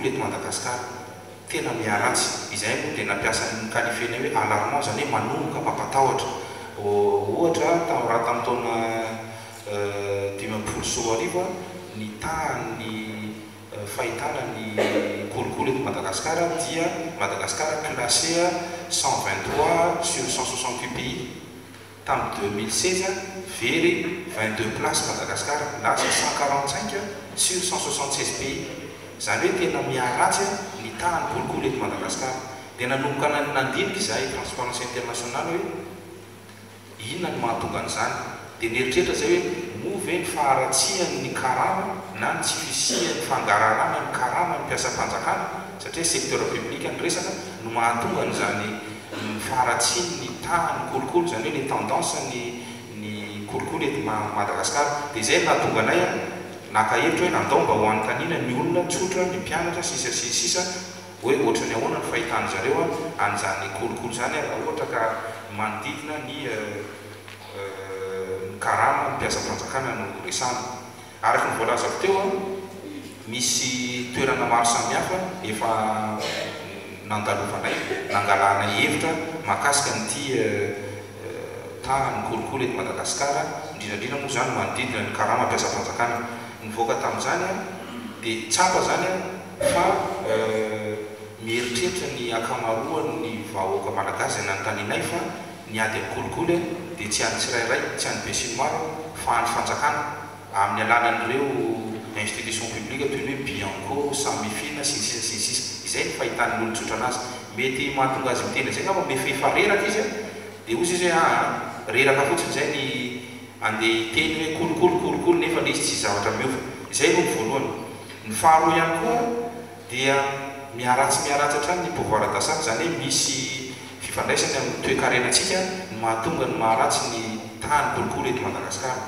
kolokolo eto Madagasikara tena miaratsy izay moa dia nampiasan'ny kalifena hoe alarmant zany hoe manomboka mampatahotra ohatra raha tamin'ny taona 2020 ny tahan'ny fahitana ny kolokolo eto Madagasikara dia Madagasikara classé 123 sur 168 pays. Tamin'ny 2016 very 22 places Madagasikara lasa 145 sur 176 pays. Zany hoe tena miaratsy ny tahan'ny kolokolo eto Madagasikara. Dia nanomboka nandinika izahay Transparency International hoe inona no mahatonga an'izany. Dia nieritreritra zay hoe move ny faharatsian'ny karama na ny tsy fisian'ny fangararana ny karama ny mpiasam-panjakana satria secteur public ny resaka no mahatonga an'izany faharatsian'ny tahan'ny kolokolo zany hoe les tendances ny kolokolo eto Madagasikara. Dia izay nahatonga anay naka-hevitra hoe nandao mba ho an'ny tanina ny olona tsotra ny mpianatra sisa hoe ohatrany ahoana ny fahitany zareo an'izany kolokolo zany raha ohatra ka manodidina ny karama ny mpiasam-panjakana no resana. Araka ny voalazako teo misy toerana maro samihafa efa nandalovanay nangalanay hevitra mahakasika n'ity tahan'ny kolokolo eto Madagasikara indrindrandrindra moa zany manodidina ny karama mpiasam-panjakana. Nivoaka tamin'izany dia tsapa zany fa mieritreritra ny akamaroan'ny vahoaka malagasy izay nanontanianay fa ny ady amin'ny kolokolo dia tsy any tsirairay tsy any be sy ny maro fa any fanjakana amin'ny alalan'ireo institution publique toy ny hoe Bianco, Samifina sisa izay ny fahitan'ny olon-tsotra anazy. Mety mahatonga azy miteny zay ngamba me fefa reraka izy dia ozy izy hoe reraka fotsiny zay ny andeha hiteny hoe kolokolo nefa le izy tsy zavatra miova. Izay aloha ny voalohany. Ny faharoa ihany koa dia miaratsy hatrany ny pouvoir dasady zany hoe misy fifandraisana amin'ny toe-karenantsika ny mahatonga ny maharatsy ny tahan'ny kolokolo eto Madagasikara.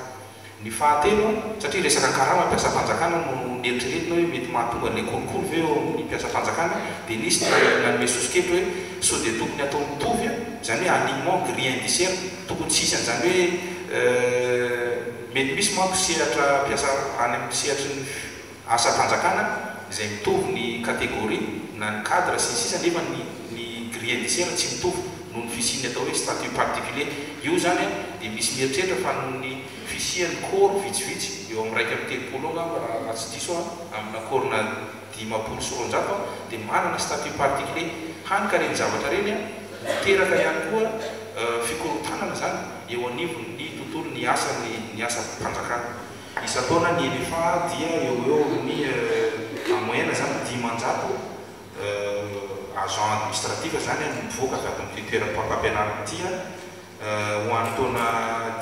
Ny fahatelo satria resaka karama mpiasam-panjakana no nieritreretina hoe mety mahatonga ny kolokolo ve eo amin'ny mpiasam-panjakana dia nisy nanome sosokevitra hoe sao dia tokony atao mitovy zany hoe aliment grille indiciaire tokony tsisy an'izany hoe mety misy manko sehatra mpiasa any amin'ny sehatry ny asa-panjakana izay mitovy ny kategoria na ny cadre sisa nefa ny grille indiciaire tsy mitovy noho ny fisiany atao hoe statut particulier. Io zany dia misy mieritreritra fa noho ny fisian'ny kôro vitsivitsy eo amin'ny raika amin'ny telopolo raha tsy diso amina kôrona 500 sy 100 dia manana statut particulier. Hany ka reny zavatra reny miteraka ihany koa fikorotanana zany eo anivony ny tontolo ny asa mpanjakana. Isa-taona ny NFA dia eo ny moyenne zany 500 agent administratif zany mivoaka avy ato amin'ity toeram-pampianarana ity ho an'ny taona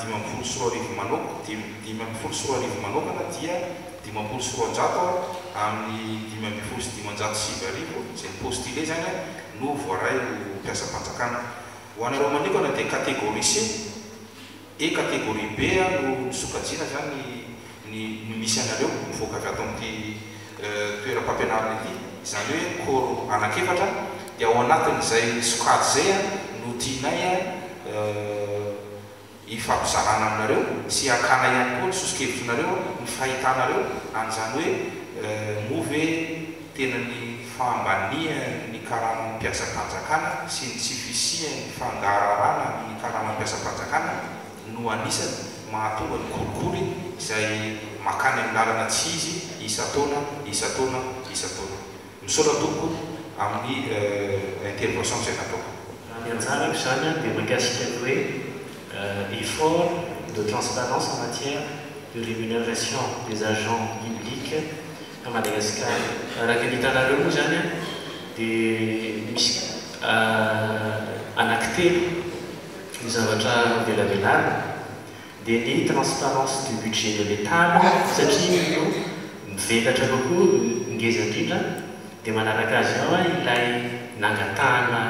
540 manokana dia 500 amin'ny 570 izay postulé zany no voaray ho mpiasam-panjakana. Ho anareo manokana dia catégorie C et catégorie B no sokajiana zany ny misy anareo mivoaka avy ato amin'ity toeram-pampianarana ity. Zany hoe kôro anakefatra dia ao anatin'izay sokady zay no tianay ifampizarana aminareo sy akana ihany koa ny sosokevitrinareo ny fahitanareo an'izany hoe move tena ny fahambania ny karama mpiasam-panjakana sy ny tsy fisiany fangararana ny karama mpiasam-panjakana no anisany mahatonga ny kolokolo izay makany amin'ny lalana tsy izy isa-taona. Misaotra tompoko amin'ny intervention izay nataoko. Ny anjarako zany dia mahakasika hoe effort de transparence en matière de rémunération des agents publics à Madagascar. Araka ny hitanareo moa zany dia misy anankitelo ny zavatra velavelana dia ny transparence du budget de l'État satria io mivelatra kokoa ngeza indrindra dia manaraka azy ao ilay nangatahana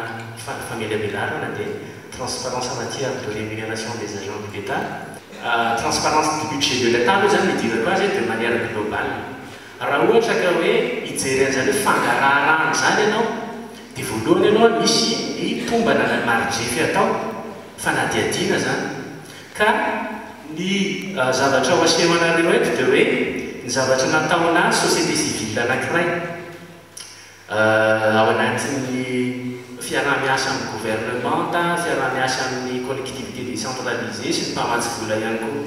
famelabelarana dia transparence en matière de rémunération des agents de l'État. Transparence du budget de l'État moa zany midirako azy de manière globale. Raha ohatra ka hoe hijery an'izany hoe fangarahana zany ianao dia voalohany ianao misy tombana na marjefy atao fanadiadiana zany ka ny zavatra ho aseho anareo eto dia hoe ny zavatra nataona société civile anankiray ao anatin'ny fiarah-miasa amin'ny gouvernementa, fiarah-miasa amin'ny collectivité décentralisée sy ny mpamatsy vola ihany koa.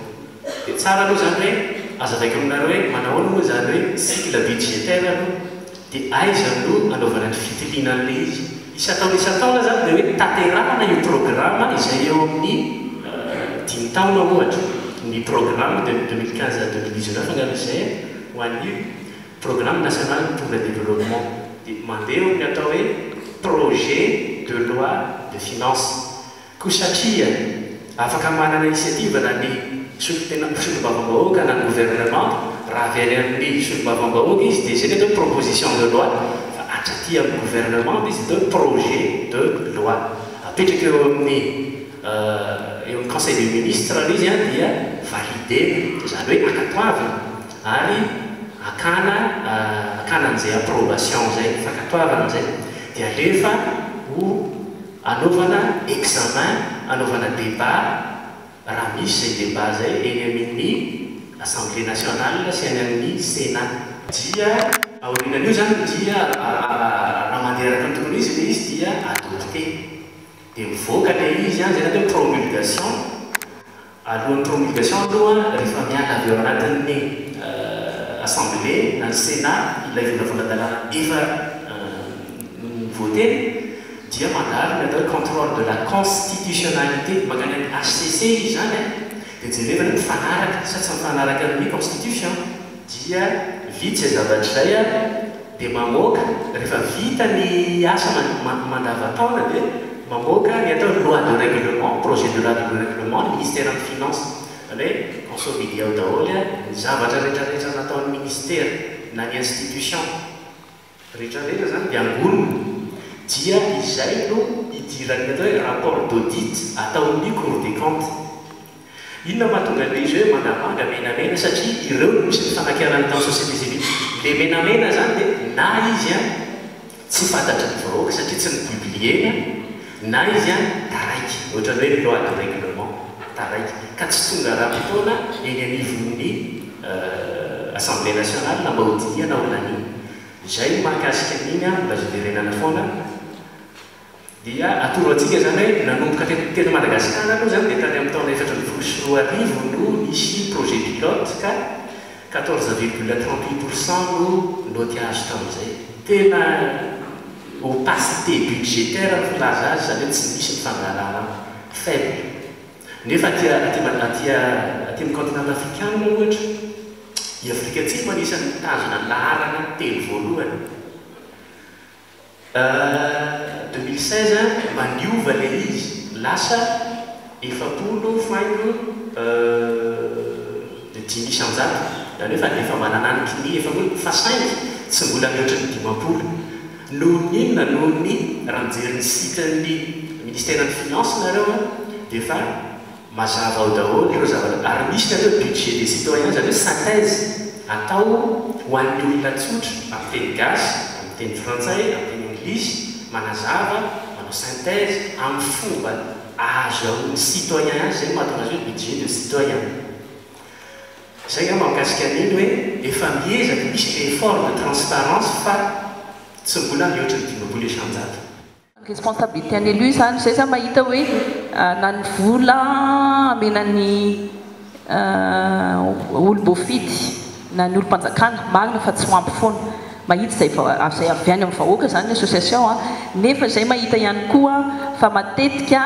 Dia tsara aloha zany hoe azavaiko aminareo hoe manao aloha zany hoe cycle budgétaire aloha dia aiza aloha anaovana ny fitilianan'le izy. Isataona zany dia hoe tanterahana io programme izay eo amin'ny 10 taona ohatra. Ny programme de 2015 à 2019 angano izay ho an'io programme national pour le développement. Dia mandeha amin'ny atao hoe projet de loi de finance. Koa satria afaka manana initiative na ny solombavam-bahoaka na ny gouvernement raha very amin'ny solombavam-bahoaka izy dia zay atao proposition de loi fa atraty amin'ny gouvernement izy atao projet de loi. Apetraka eo amin'ny conseil des ministres izy dia validé zany hoe akatoavana ary akanan'izay approbation zay fakatoavana zay dia alefa ho anaovana examen, anaovana débat raha misy zay débat zay eny amin'ny assemblée nationale sy eny amin'ny sénat. Dia aorinan'io zany dia raha mandeha araka ny tokony izy le izy dia adopté dia mivoaka le izy zay natao promulgation. Alohan'ny promulgation aloha rehefa miala avy eo anatin'ny assemblée na ny sénat ilay volavolatalana efa voté dia mandalo ny atao contrôle de la constitutionnalité mankany amin'ny HCC izy zany dia jerevana mifanaraka sa tsy mifanaraka amin'ny constitution. Dia vitsy zay zavatra zay dia mamoaka rehefa vita ny asa mandavataona dia mamoaka ny atao loi de règlement, projet de loi de règlement ny ministère des finances hoe consolidé ao daholo ny zavatra rehetrarehetra nataon'ny ministère na ny institution rehetrarehetra zany dia angolony. Dia izay no idiran'ny atao hoe rapport d'audit ataon'ny Cour des comptes. Inona mahatonga le izy hoe mangamanga menamena satria ireo misy ny fanakiarany tao société civile. Le menamena zany dia na izy tsy fantatra ny vahoaka satria tsy ny publiena na izy taraiky ohatran'ny hoe loi de règlement taraiky ka tsy tonga raha-potoana eny anivon'ny assemblée nationale na mba hodiniana ao naniny. Izay mahakasika an'iny mba zoderenana foana dia atoro antsika zany hoe nanomboka teto Madagasikara aloha zany dia tany amin'ny taona 2014 no nisy projet pilote ka 14,38% no notiage tamin'izay. Tena opacité budgétaire filaza azy zany hoe tsy misy ny fangarahana faible. Nefa aty amin'ny continent africain ohatra i Afrika Atsimo anisan'ny mitazona laharana telo voalohany. 2016 maniova le izy lasa 7,5 zany hoe efa manananiky ny fa 5 tsy mbola mihoatra ny 50. Noho n'inona noho ny raha mijery ny site-ny ministère des finances nareo dia fa mazava ao daholo ireo zavatra ary misy nareo budget des citoyens zany hoe synthèse atao ho an'ny olona tsotra amin'ny teny gasy, amin'ny teny frantsay, amin'ny teny anglisy manazava manao synthèse amin'ny fomba azo amin'ny citoyen zay mahatonga azy hoe budget de citoyen. Zay nga mahakasika an'iny hoe efa miezaka misy effort de transparence fa tsy mbola mihoatra ny 500. Responsabilité an'ny élu zany zay zany mahita hoe na ny vola amenan'ny olo-boafidy na ny olo-mpanjakana marina fa tsy ho ampy foana mahita zay avy any amin'ny vahoaka zany association nefa zay mahita ihany koa fa matetika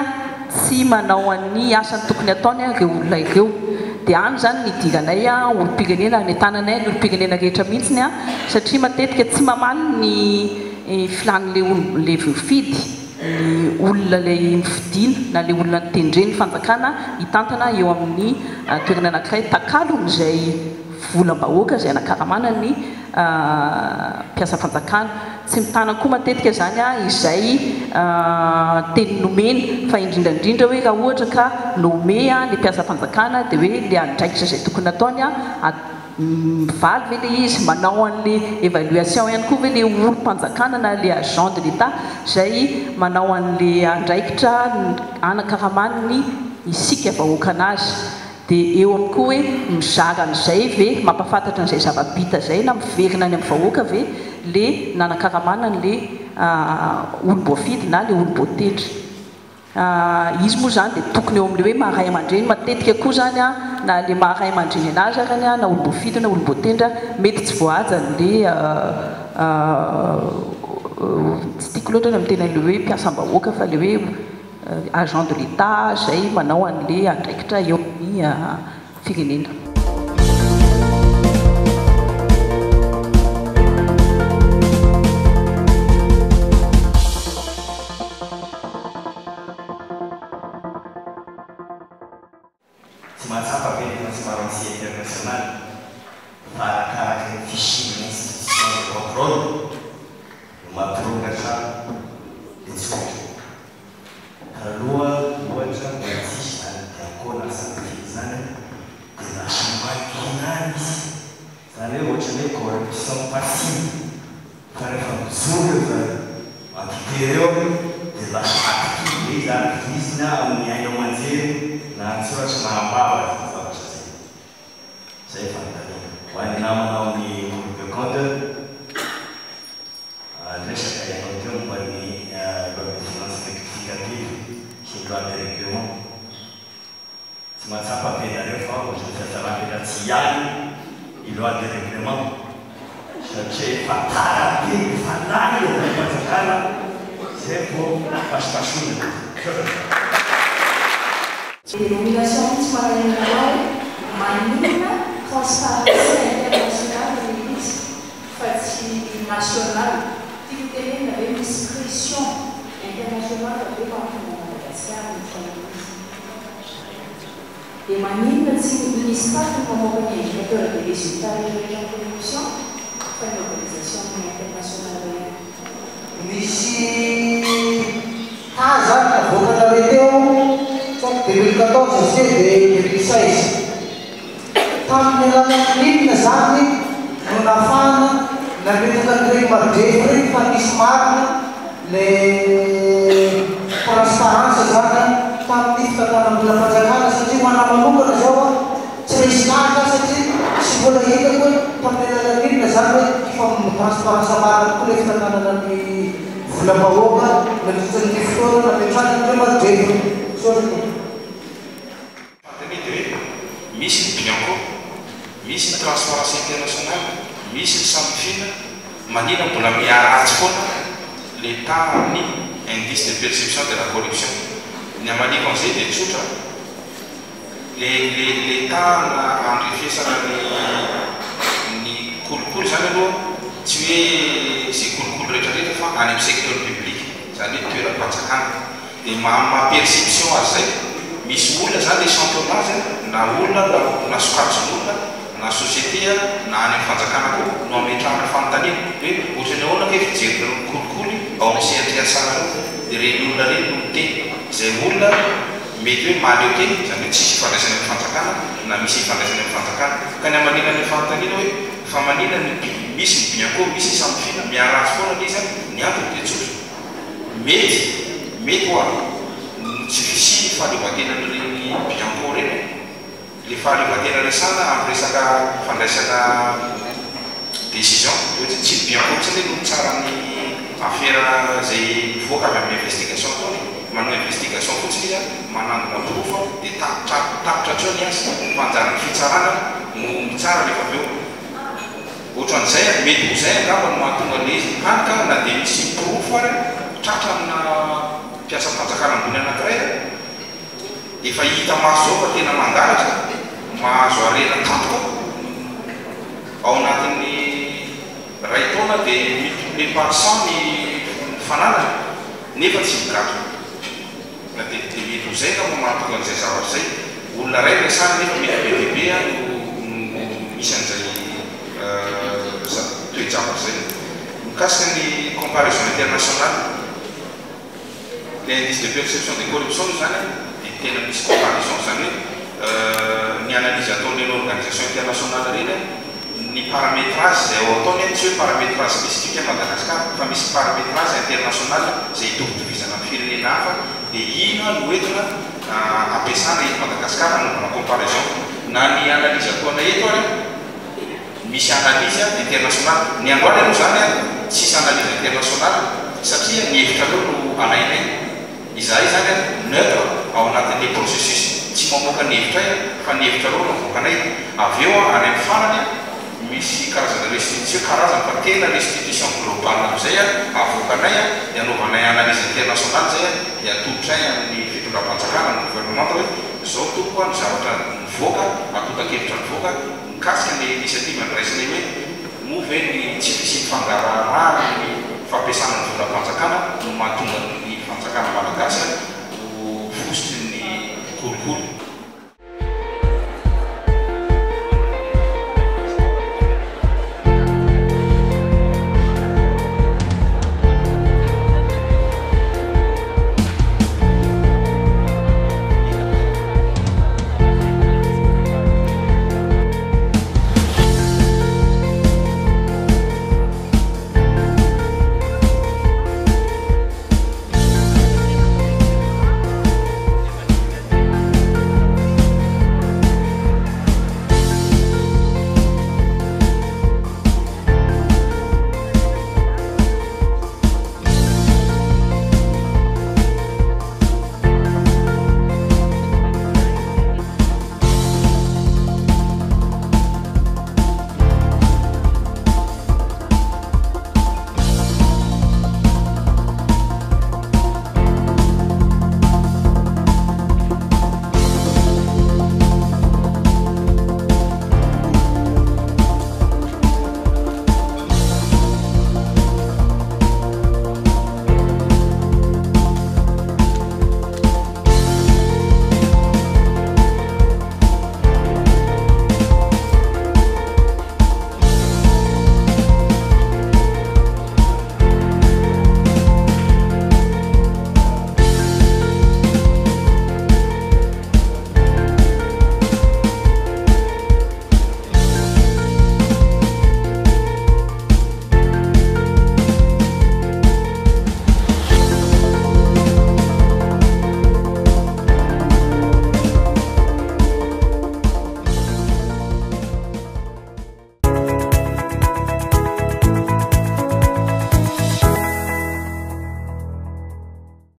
tsy manao an'ny asany tokony ataony ireo olona ireo. Dia any zany ny idiranay olo-pirenena ny tananay ny olo-pirenena rehetra mihitsiny satria matetika tsy mamaly ny filan'le le voafidy ny olona le mifidiana na le olona nitendreny fanjakana hitantana eo amin'ny toerana anankiray takalon'izay volam-bahoaka zay anakaramana ny mpiasa fanjakana. Tsy mitana koa matetika zany izay teny nomena fa indrindrandrindra hoe raha ohatra ka nome ny mpiasa fanjakana dia hoe le andraikitra zay tokony ataony mivaly ve le izy manao an'le évaluation ihany koa ve le olo-mpanjakana na le agent de l'état zay manao an'le andraikitra anakaramany isika vahoaka anazy. dia eo amin'ny koa hoe mizaran'izay ve mampafantatra n'izay zava-bita zay na miverina any amin'ny vahoaka ve le nanakaramana n'le olom-boafidy na le olom-boatendry. Izy moa zany dia tokony eo amin'le hoe maharay aman-dreny matetika koa zany a na le maharay aman-dreny anazy arany a na olom-boafidy na olom-boatendra mety tsy voahaja n'le tsy tiako loatra ny amin'ny tenan'le hoe mpiasam-bahoaka fa le hoe agent de l'État zay manao an'le andraikitra eo amin'ny firenena. Tsy mahatsapa be ny transparency internationale fa arakaraka ny fichirana institution de contrôle no mampirongatra letsotra. Aloha ohatra mbola tsisy zany diakona scientifique zany dia lasa makinany izy zany hoe ohatra hoe corruption passive fa rehefa mijoro eo zany ampitereo dia lasa aktive be izy aktivizina amin'ny aina amanjery na antsoratra na ambava zavatra zay. Zay fanontaniana ho any namana amin'ny Cour des comptes resaka ianao teo momba ny loi de finance rectificative sy loi de règlement. Tsy mahatsapa be nareo fa ohatra ny fiazaran'ela tsy ihany i loi de règlement satria efa tara be efa lany eo ny fanjakana zay vao pasopasoina. Dénomination tsy maharenanao manina transparency internationale izy fa tsy national. Tiako tenena hoe misy pression internationale avy eo amin'ny Madagasikara ny fanaovana. Dia maninona tsy misy pas ny mamoaka ny indicateur de résultat rehetra en corruption fa ny organisation internationale. Misy taza avoakanareo teo 2014 jusqu'à 2016. Tamin'ny alalan'inona zany no nafana nametaka an'ireny madrefo reny fa misy marina le transparence zany tamin'ny fitantanambola fanjakana satria mana manokana zao a tsy resy naka satria tsy mbola hitako tamin'ny alalan'inona zany hoe fa transparence marina koa le fitantanana ny vola vahoaka natotsan'ny fotoana nametrany le madrefo sôrany. Misy ny bianco, misy ny transparency internationale, misy ny samifina, manina mbola miaratsy foana l'État amin'ny indice de perception de la corruption. Ny amaniko an'izay dia tsotra l'État andrefesana ny kolokolo zany aloha tsy hoe zay kolokolo rehetrarehetra fa any amin'ny secteur public zany hoe toeram-panjakana dia maha-perception azy zay. Misy olona zany le championnat zany na olona na sokajin'olona na société na any amin'ny fanjakana koa no ametrahana fanontaniana hoe ohatra ny ahoana ke fijery kolikoly ao amin'ny sehatreasana dia reny olona reny no miteny izay olona mety hoe maleo teny zany hoe tsisy ifandraisana amin'ny fanjakana na misy ifandraisana amin'ny fanjakana ka ny amanina ny fanontaniana hoe fa manina misy ny bianco misy ny samifina miaratsy foana izy ny antony dia tsotra mety hoa tsy fisy fahaleovan-tenan'ireny bianco reny le fahaleovan-tena resana amin'ny resaka fandraisana décision ohatra tsy bianco tsy hoe no tsara ny affaire zay mivoaka avy amin'ny investigation ataony manao investigation fotsiny izy manangona profa dia tapitra treo ny azy fanjaran'ny fitsarana no mitsara rehefa avy eo ohatran'izay mety ho zay angamba no mahatonga le hanika na dia misy profa ary tratra amina mpiasa fanjakana ambony anankiray efa hita maso zao fa tena mangalatra mahazo arena tampoka ao anatin'ny ray taona dia multiplié par 100 ny fananana nefa tsy migato na dia mety ho zay ka mahatonga an'izay zavatra zay olona ray resana nefa mety bebe no misy an'izay toejavatra zay mikasika ny comparaison internationale l'indice de perception de corruption zany dia tena misy comparaison zany hoe ny analyse ataon'ny organisation internationale reny ny paramétrage zay ao ataony tsy hoe paramétrage spécifique à Madagascar fa misy paramétrage international zay itovitovizana amin'ny firenena hafa dia ino no entina ampiasana eto Madagasikara anaovana comparaison na ny analyse ataona eto ary misy analyse international ny angoana aloha zany tsisy analyse international satria ny hevitra reo no alainay izahay zany neutre ao anatin'le processus tsy mamoaka ny hevitra fa ny hevitra reo no avoakanay avy eo any amin'ny farany misy karazana restitution karazana fa tena restitution globale amizay avoakanay dia anaovanay analyse international zay dia atolotray amin'ny fitondram-panjakana ny gouvernement hoe zao tokoa ny zavatra mivoaka atotakevitra mivoaka mikasika ny initiative andraisinay hoe move ny tsy misy fangaraharaha ny fampiasana ny volam-panjakana no mahatonga ny fanjakana malagasy